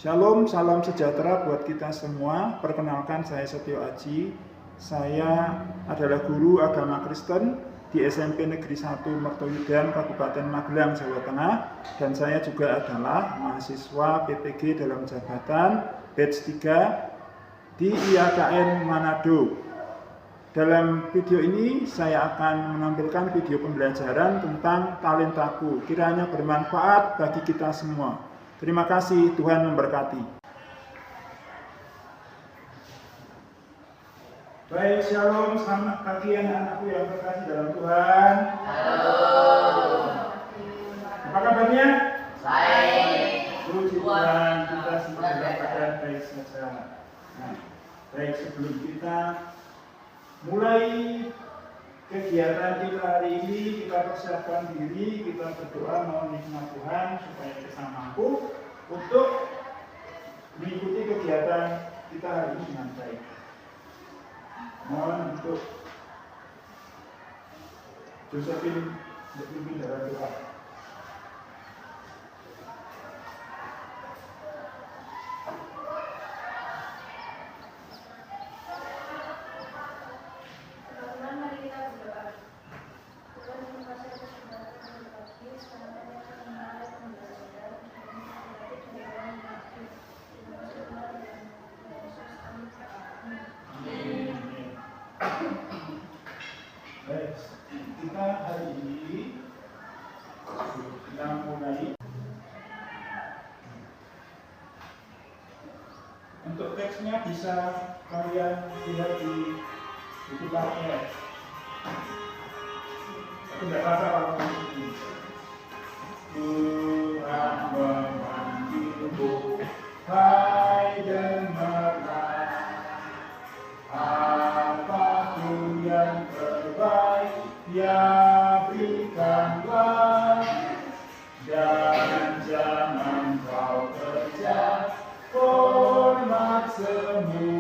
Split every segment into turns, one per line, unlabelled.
Shalom, salam sejahtera buat kita semua. Perkenalkan, saya Setio Aji. Saya adalah guru agama Kristen di SMP Negeri 1 Mertoyudan, Kabupaten Magelang, Jawa Tengah. Dan saya juga adalah mahasiswa PPG dalam jabatan batch 3 di IAKN Manado. Dalam video ini saya akan menampilkan video pembelajaran tentang talentaku. Kiranya bermanfaat bagi kita semua. Terima kasih, Tuhan memberkati. Baik, shalom, selamat pagi anak-anakku yang terkasih dalam Tuhan.
Halo.
Apa kabarnya?
Baik.
Puji Tuhan, kita semua dalam keadaan baik saja. Nah, baik, sebelum kita mulai kegiatan kita hari ini, kita persiapkan diri, kita berdoa mohon hikmat Tuhan supaya kita mampu untuk mengikuti kegiatan kita hari ini dengan baik. Mohon untuk Josephine berpimpin dalam doa. Baik, kita hari ini kita mulai. Untuk teksnya bisa kalian lihat di buku paket. Tapi tidak apa-apa kalau ini. Tuhan memanggilmu, hai dengarlah. Apapun yang terbaik, ya berikanlah. Dan jangan kau kerja hormat semu.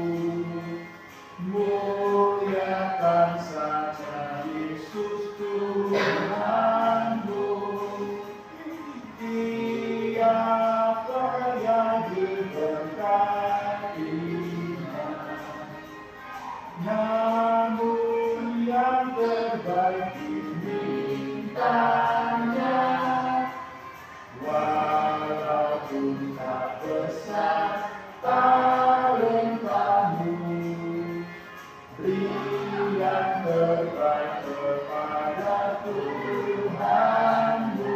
Muliakan saja Yesus Tuhanmu. Dia kaya diberkatinya. Namun yang terbaik dimintanya, walaupun tak besar talentamu, beri yang terbaik kepada Tuhanmu.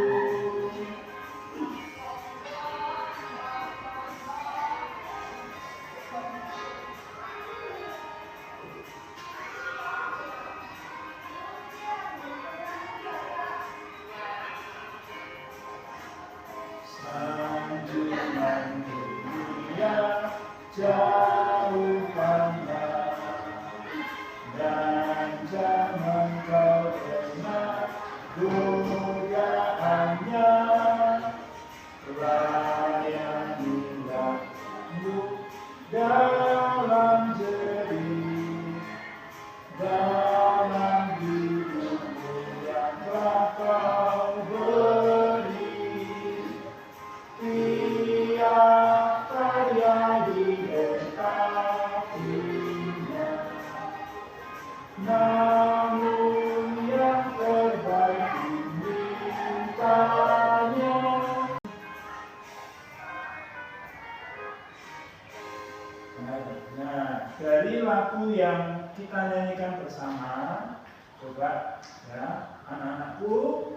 Sanjungan dunia jauhkanlah, dan jangan kau dengar godaannya. Layanilah dalam jerih, dalam hidupmu yang telah kau beri. Tiap karya dilengkapinya, namun yang terbaik dimintanya. Nah, dari lagu yang kita nyanyikan bersama, coba ya anak-anakku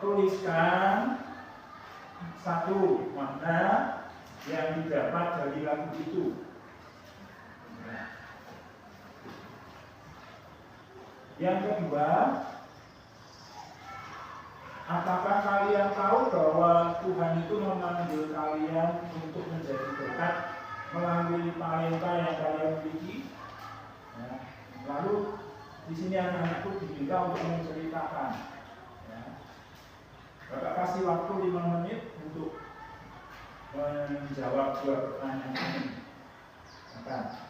tuliskan satu makna yang didapat dari lagu itu. Yang kedua, apakah kalian tahu bahwa Tuhan itu memanggil kalian untuk menjadi berkat melalui talenta yang kalian miliki? Ya. Lalu di sini anak-anakku diminta untuk menceritakan. Ya. Bapak kasih waktu 5 menit untuk menjawab 2 pertanyaan ini. Silakan.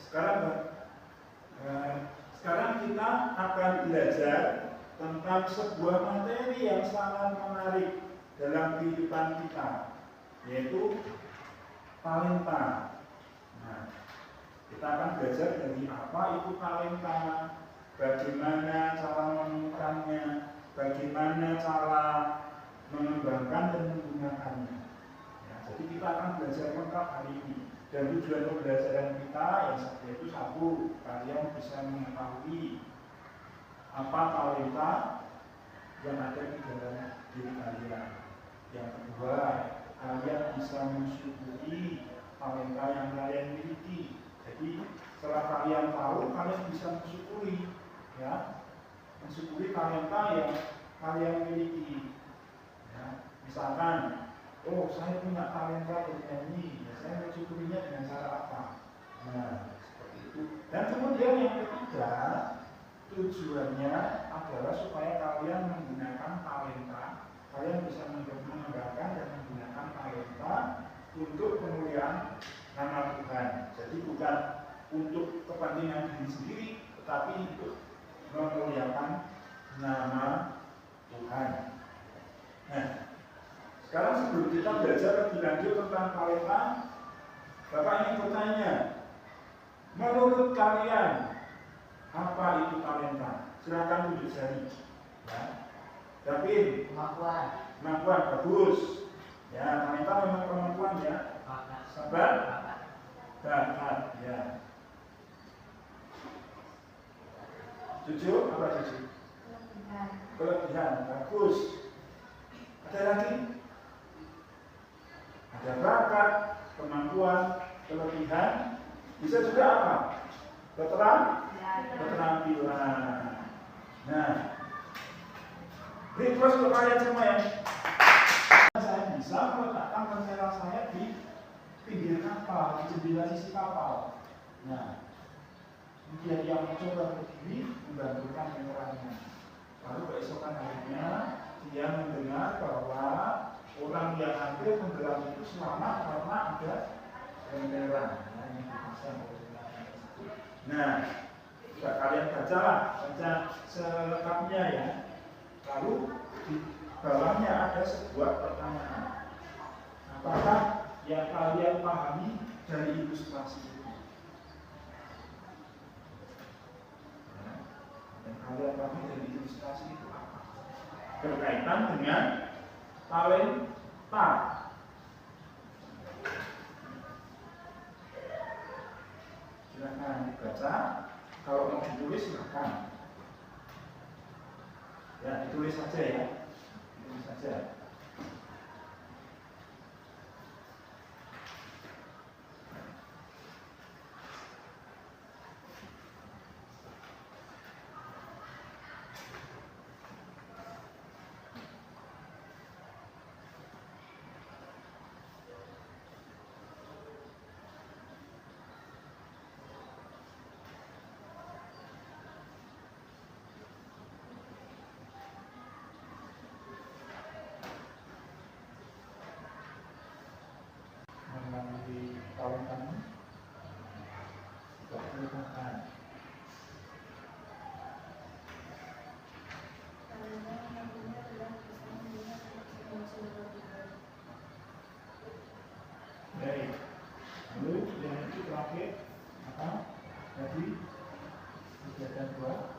Sekarang kita akan belajar tentang sebuah materi yang sangat menarik dalam kehidupan kita, yaitu talenta. Nah, kita akan belajar dari apa itu talenta, bagaimana cara menemukannya, bagaimana cara mengembangkan dan menggunakannya. Ya, jadi kita akan belajar lengkap hari ini. Dan tujuan pembelajaran kita yaitu satu, kalian bisa mengetahui apa talenta yang ada di dalam diri kalian. Yang kedua, kalian bisa mensyukuri talenta yang kalian miliki. Jadi setelah kalian tahu, kalian bisa mensyukuri, ya, mensyukuri talenta yang kalian miliki. Ya, misalkan, oh saya punya talenta bernyanyi, ya, saya mensyukurinya dengan cara apa? Nah, seperti itu. Dan kemudian yang ketiga, tujuannya adalah supaya kalian menggunakan talenta, kalian bisa mengembangkan dan menggunakan talenta untuk kemuliaan nama Tuhan. Jadi bukan untuk kepentingan diri sendiri, tetapi untuk memuliakan nama Tuhan. Nah, sekarang sebelum kita belajar lebih lanjut tentang talenta, Bapak ingin bertanya, menurut kalian apa itu talenta? Silakan tunjuk jari. Ya. David, kemampuan bagus. Ya, talenta memang kemampuan ya. Sabar, bakat. Ya. Jujur, apa jujur? Kelebihan, bagus. Ada lagi? Ada bakat, kemampuan, kelebihan. Bisa juga apa? Keterampilan. Nah, request untuk kalian semua ya. Saya bisa meletakkan kamera saya di pinggir kapal, di jendela sisi kapal. Nah, dia yang mencoba berdiri menggantungkan kameranya. Lalu keesokan harinya dia mendengar bahwa orang yang hampir tenggelam itu selamat karena ada kamera. Nah, juga kalian baca selengkapnya ya. Lalu di bawahnya ada sebuah pertanyaan. Apakah yang kalian pahami dari ilustrasi itu? Yang kalian pahami dari ilustrasi itu apa? Berkaitan dengan talenta. Silakan dibaca. Kalau mau ditulis silakan. Ya, ditulis saja ya. Ditulis saja. Di tahun kami berkeluarkan. Baik. Lalu yang itu terakhir apa? Jadi kegiatan dua.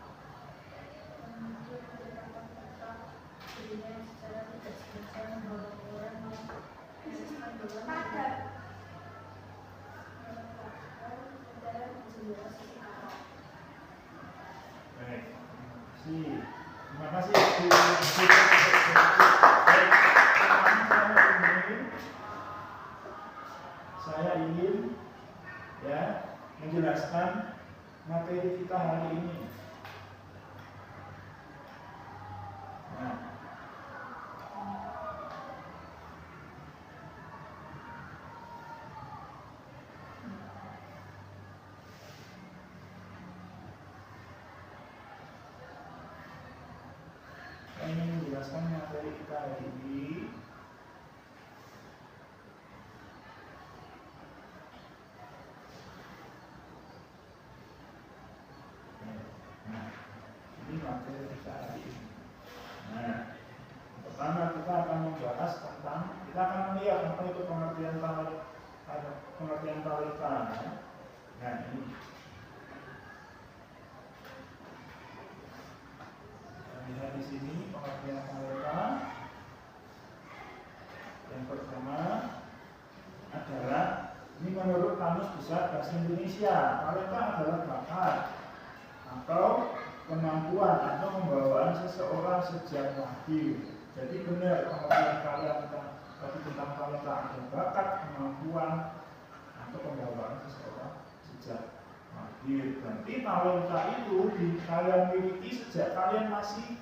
Baik, terima kasih. Saya ingin ya menjelaskan materi kita hari ini. Nah, saya ingin menjelaskan materi kita hari ini. materi kita hari ini. Nah, pertama kita akan membahas tentang, kita akan melihat apa itu pengertian talenta. Nah, ini lihat di sini pengertian talenta. Yang pertama adalah, ini menurut Kamus Besar Bahasa Indonesia, talenta adalah bakat atau kemampuan atau pembawaan seseorang sejak lahir. Jadi benar pengertian kalian tentang talenta, ada bakat, kemampuan atau pembawaan seseorang sejak lahir. Berarti talenta itu kalian miliki sejak kalian masih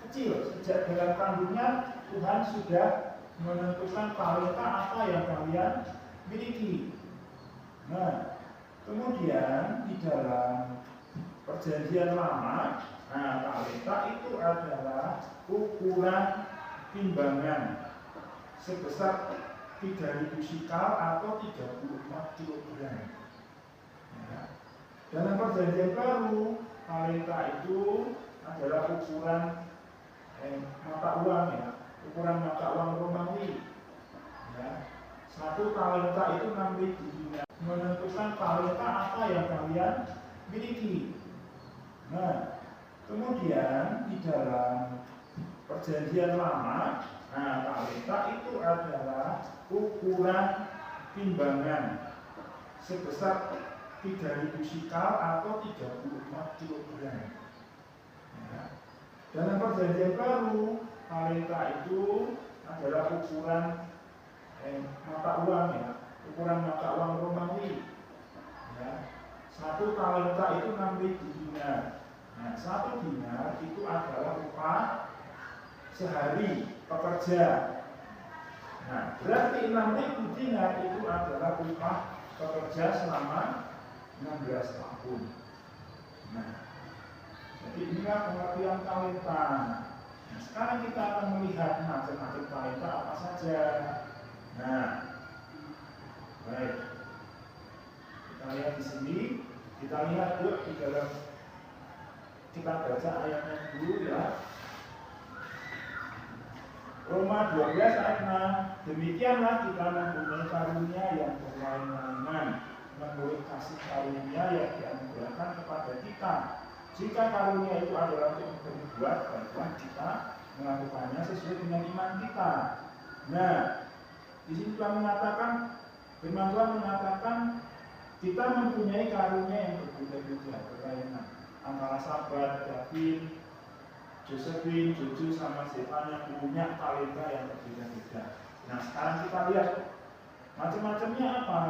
kecil, sejak dalam kandungan Tuhan sudah menentukan talenta apa yang kalian miliki. Nah, kemudian di dalam Perjanjian Lama, talenta itu adalah ukuran timbangan sebesar 3.000 sikal atau 34 kg. Nah, dalam Perjanjian Baru, talenta itu adalah ukuran mata uang, ya, ukuran mata uang Romawi. Ya. Satu talenta itu 6.000 dinar. Menentukan talenta apa yang kalian miliki. Nah, kemudian di dalam Perjanjian Lama, talenta itu adalah ukuran timbangan sebesar 3.000 sikal atau 34 kg. Nah, dalam Perjanjian Baru, talenta itu adalah ukuran mata uang, ya, ukuran mata uang Romawi. Ya. Satu talenta itu 6.000 dinar. Nah, 1 dinar itu adalah upah sehari pekerja. Nah, berarti 6.000 dinar itu adalah upah pekerja selama 16 tahun. Nah, jadi inilah pengertian talenta. Nah, sekarang kita akan melihat macam-macam talenta apa saja. Nah, baik. Kita lihat di sini. Kita lihat yuk di dalam, kita baca ayatnya dulu, ya. Roma 12 ayat 6. Demikianlah kita mempunyai karunia yang berlain-lainan menurut kasih karunia yang dianugerahkan kepada kita. Jika karunia itu adalah untuk berbuat baik, kita melakukannya sesuai dengan iman kita. Nah, di sini Tuhan mengatakan, firman Tuhan mengatakan kita mempunyai karunia yang berbeda-beda, berlainan, antara Sabat, David, Josephine, Jojo, sama Stefan yang punya talenta yang berbeda-beda. Nah, sekarang kita lihat macam-macamnya apa.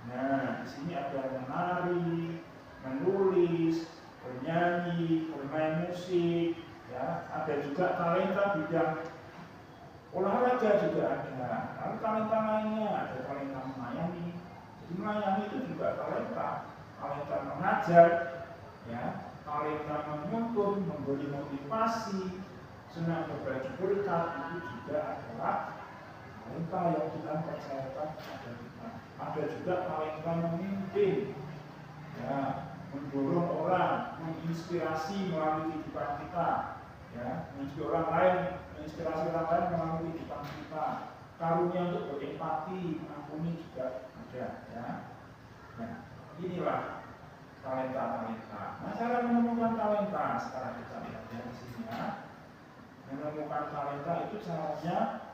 Nah, di sini ada menari, menulis, bernyanyi, bermain musik, ya. Ada juga talenta bidang olahraga juga ada. Lalu talenta lainnya ada talenta melayani. Jadi melayani itu juga talenta mengajar, ya. Talenta menuntun, memberi motivasi, senang berbagi berkat, itu juga adalah talenta yang kita percayakan kepada kita. Ada juga talenta memimpin, ya, mendorong orang, menginspirasi melalui kehidupan kita, ya, menginspirasi orang lain melalui kehidupan kita. Karunia untuk berempati, mengampuni juga ada, ya. Nah, inilah talenta-talenta. Nah, cara menemukan talenta sekarang kita lihat di sini, ya. Menemukan talenta itu caranya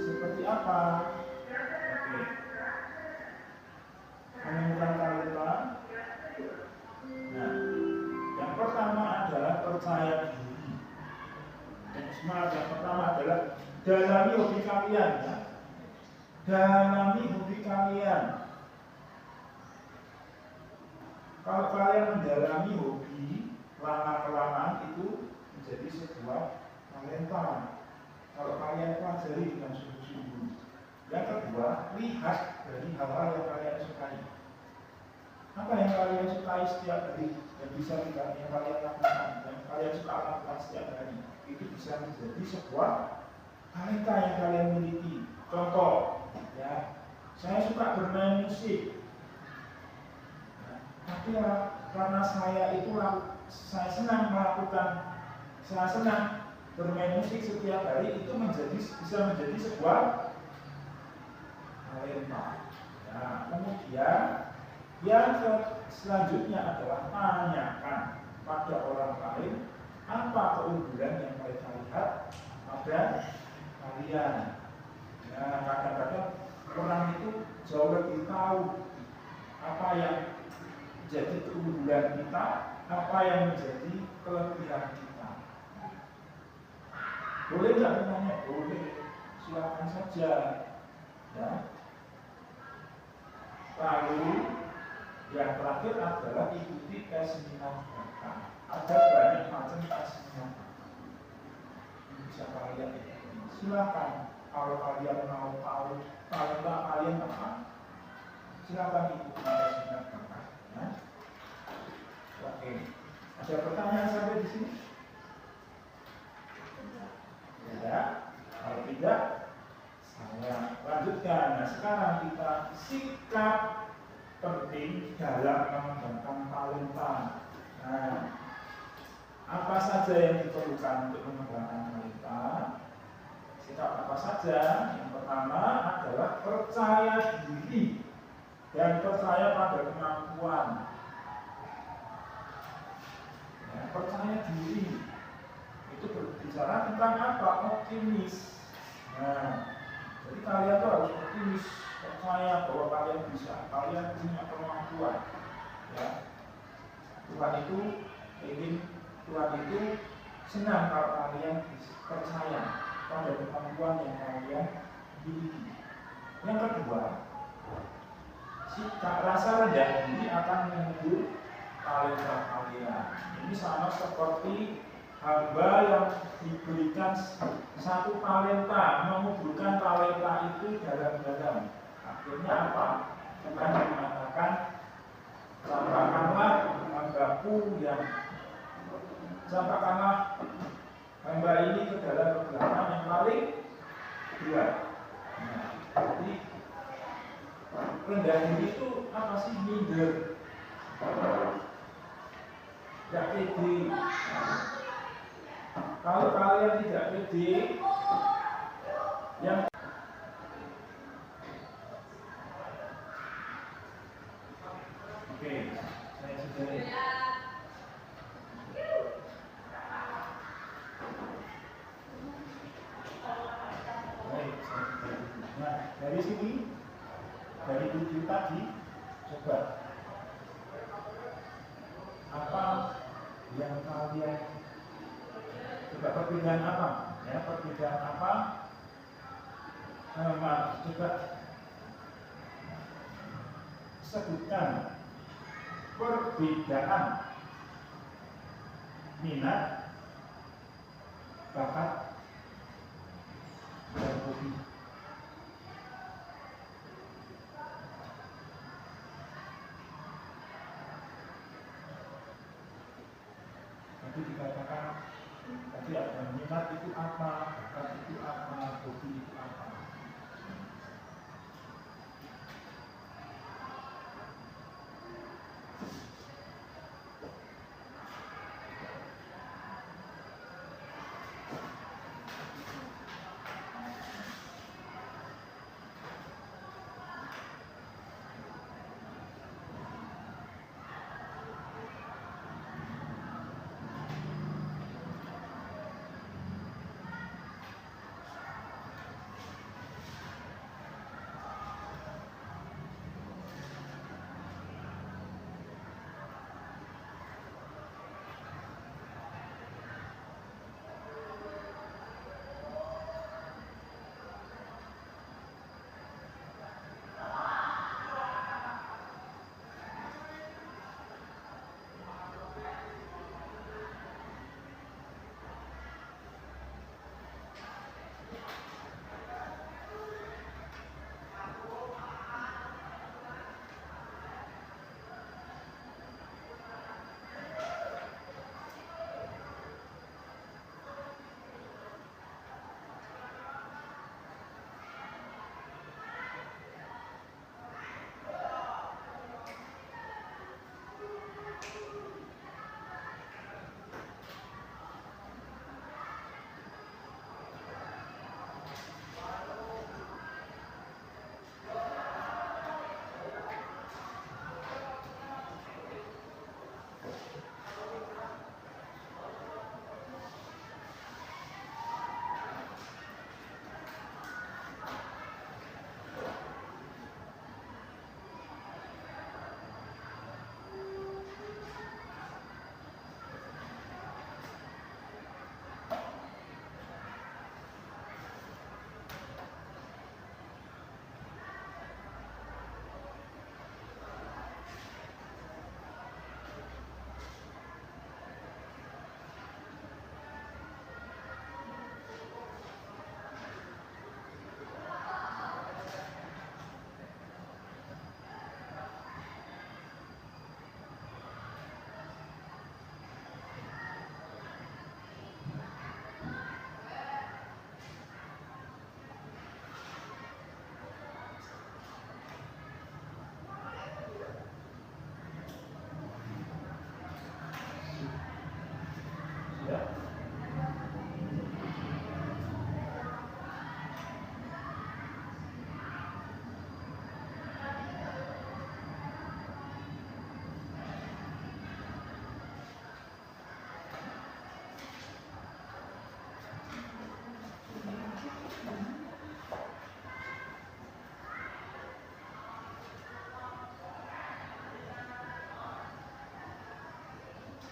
seperti apa? Oke. Menemukan talenta. Nah, yang pertama adalah percaya diri. Yang pertama adalah dalami hobi kalian, ya. Dalami hobi kalian. Kalau kalian mendalami hobi lama-kelamaan itu menjadi sebuah talenta. Kalau kalian pelajari dengan sungguh-sungguh. Yang kedua, lihat dari hal-hal yang kalian sukai. Apa yang kalian sukai setiap hari dan bisa yang kalian lakukan, yang kalian suka lakukan setiap hari, itu bisa menjadi sebuah talenta yang kalian miliki. Contoh, ya, saya suka bermain musik. Tapi karena saya itu saya senang bermain musik setiap hari, itu bisa menjadi sebuah talenta. Nah, kemudian yang selanjutnya adalah tanyakan pada orang lain apa keunggulan yang mereka lihat pada kalian. Nah, kadang-kadang orang itu jauh lebih tahu apa yang jadi keunggulan kita, apa yang menjadi kelebihan kita. Boleh nggak bertanya? Boleh, silakan saja. Ya. Lalu yang terakhir adalah ikuti tes minat bakat. Ada banyak macam tes minat bakat. Bisa kalian ikuti. Silakan. Kalau kalian mau tahu talenta kalian apa, silakan ikuti tes minat bakat. Ya. Oke. Ada pertanyaan sampai di sini? Tidak. Kalau tidak, saya lanjutkan. Nah, sekarang kita sikap penting dalam mengembangkan talenta. Nah, apa saja yang diperlukan untuk mengembangkan talenta? Sikap apa saja? Yang pertama adalah percaya diri dan percaya pada kemampuan. Ya, percaya diri itu berbicara tentang apa? Optimis. Nah, jadi kalian tuh harus optimis, percaya bahwa kalian bisa, kalian punya kemampuan. Ya, Tuhan itu senang kalau kalian percaya pada kemampuan yang kalian miliki. Yang kedua, sikap rasa rendah diri akan mengukur talenta kalian. Ini sama seperti hamba yang diberikan satu talenta, menguburkan talenta itu dalam-dalam. Akhirnya apa? Tuhan mengatakan, campakkanlah hamba ini ke dalam kegelapan yang paling berat. Nah, jadi rendah diri itu apa sih? Minder, tidak pede. Kalau kalian tidak pede, yang oke, saya sudah. Nah, dari sini, dari video tadi, coba apa yang kalian coba perbedaan apa? Ya, perbedaan apa? Coba sebutkan perbedaan minat, bakat, dan hobi. Nanti dikatakan tadi ada minat itu apa, bakat itu apa, hobi itu apa.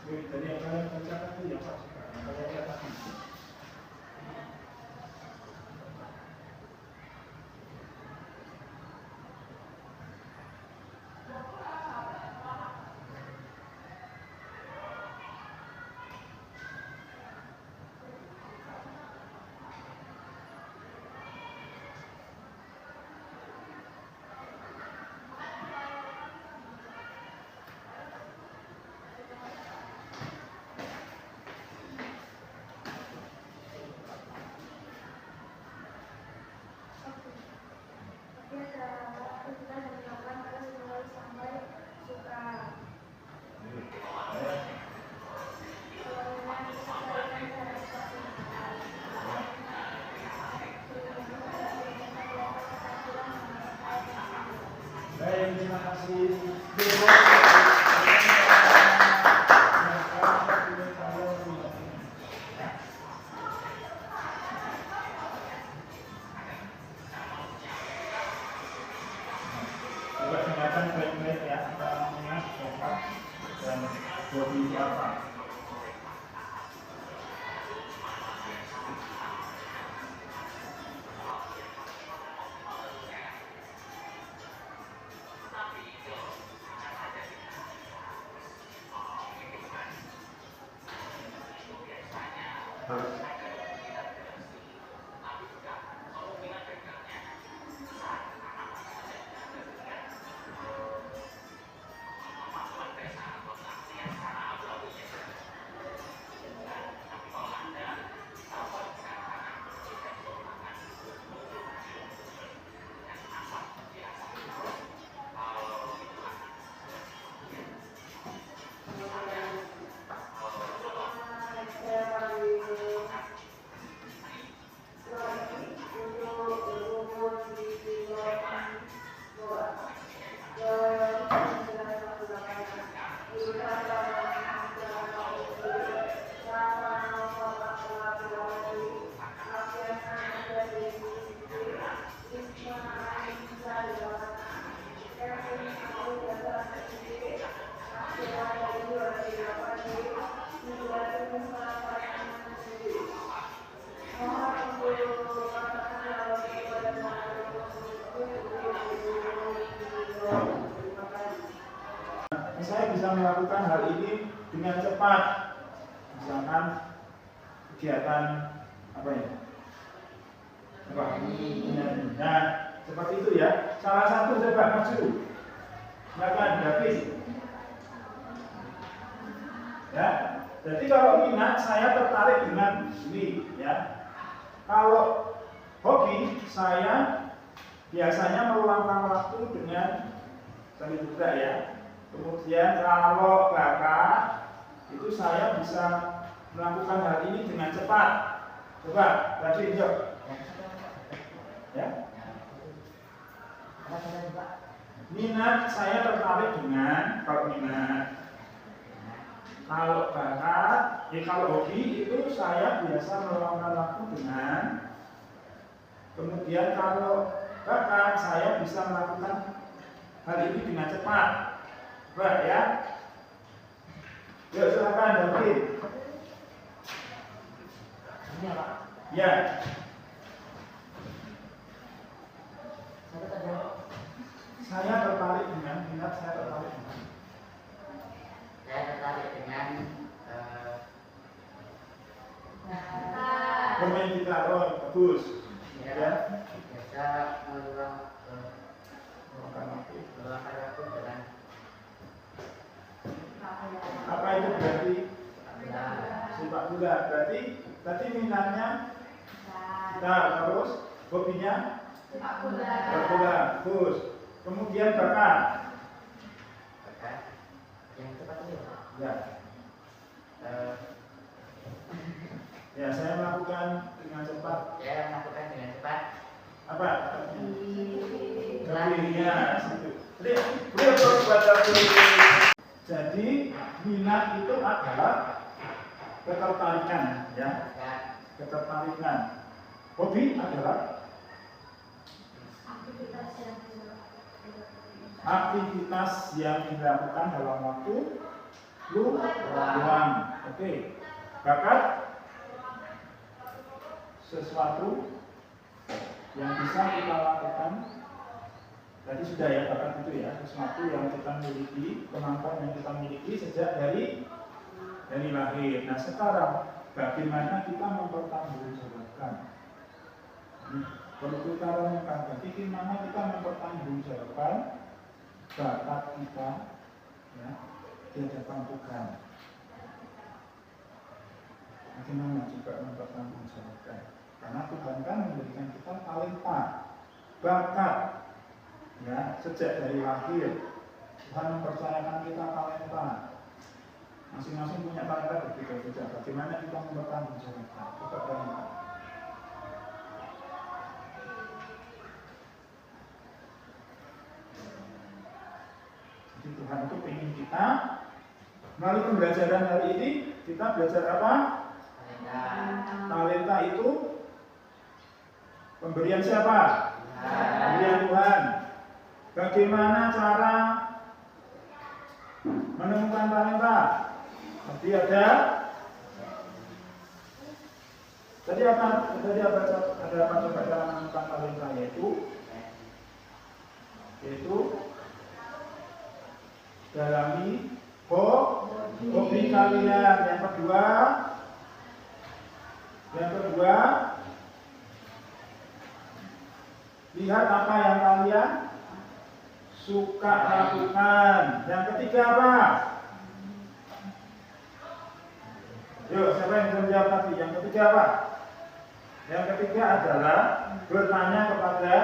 Jadi yang kalian bacakan itu yang Pak suka, yang kalian lihat tadi. Baik, terima kasih. Coba dengarkan baik-baik ya, apa namanya, otak dan bodi itu apa. Saya bisa melakukan hal ini dengan cepat, misalkan kegiatan apa ya? Apa? Nah, seperti itu ya. Salah satu coba maju. Silakan, David. Ya. Jadi kalau minat saya tertarik dengan ini, ya. Kalau hobi saya biasanya meluangkan waktu dengan seni budaya ya. Kemudian kalau bakat itu saya bisa melakukan hal ini dengan cepat. Coba, tadi yuk. Ya. Minat saya tertarik dengan kalau minat. Kalau bakat, kalau hobi itu saya biasa meluangkan waktu dengan. Kemudian kalau bakat saya bisa melakukan hal ini dengan cepat. Baik ya. Yuk silakan David. Ya. Saya tertarik dengan minat saya tertarik dengan.
Saya tertarik dengan
bermain gitar. Oh, bagus. Ya.
biasa meluangkan waktu dengan
Apa itu berarti? Sepak bola. Berarti tadi minatnya gitar, terus hobinya sepak bola. Bagus. Kemudian bakat.
yang cepat ini.
Ya. Ya, saya melakukan dengan cepat.
Saya melakukan dengan cepat.
Apa? Larinya. Beliau terus baca dulu. Jadi minat itu adalah ketertarikan, ya. Ketertarikan. Hobi adalah aktivitas yang dilakukan dalam waktu Peluang. Oke. Bakat sesuatu yang bisa kita lakukan. Tadi sudah ya, bakat itu ya, sesuatu yang kita miliki, kemampuan yang kita miliki sejak dari lahir. Nah sekarang bagaimana kita mempertanggungjawabkan? Perlu kita renungkan, bagaimana kita mempertanggungjawabkan bakat kita ya, di hadapan Tuhan. Bagaimana juga mempertanggungjawabkan? Karena Tuhan kan memberikan kita talenta, bakat, ya sejak dari lahir. Tuhan mempercayakan kita talenta. Masing-masing punya talenta berbeda-beda. Bagaimana kita mempertanggungjawabkan? Coba renungkan. Jadi Tuhan itu ingin kita melalui pembelajaran hari ini kita belajar apa? Talenta itu pemberian siapa? Pemberian Tuhan. Bagaimana cara menemukan talenta? Tadi apa? Ada apa coba cara menemukan talenta yaitu dalami hobi kalian. Yang kedua, lihat apa yang kalian suka lakukan. Yang ketiga apa? Yuk, siapa yang bisa menjawab tadi? Yang ketiga apa? Yang ketiga adalah bertanya kepada